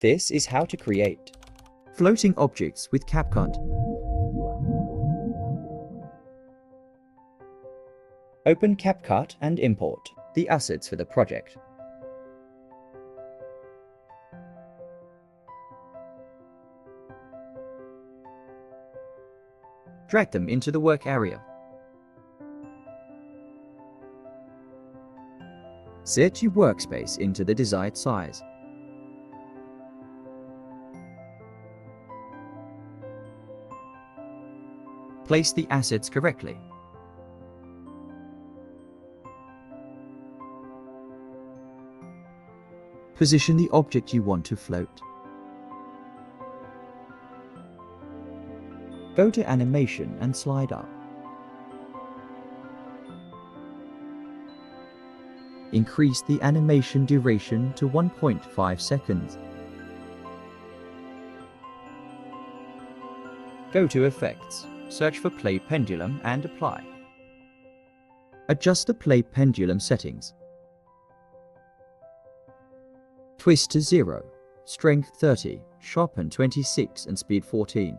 This is how to create floating objects with CapCUT. Open CapCUT and import the assets for the project. Drag them into the work area. Set your workspace into the desired size. Place the assets correctly. Position the object you want to float. Go to Animation and slide up. Increase the animation duration to 1.5 seconds. Go to Effects, search for Play Pendulum and apply. Adjust the play pendulum settings. Twist to 0, strength 30, sharpen 26 and speed 14.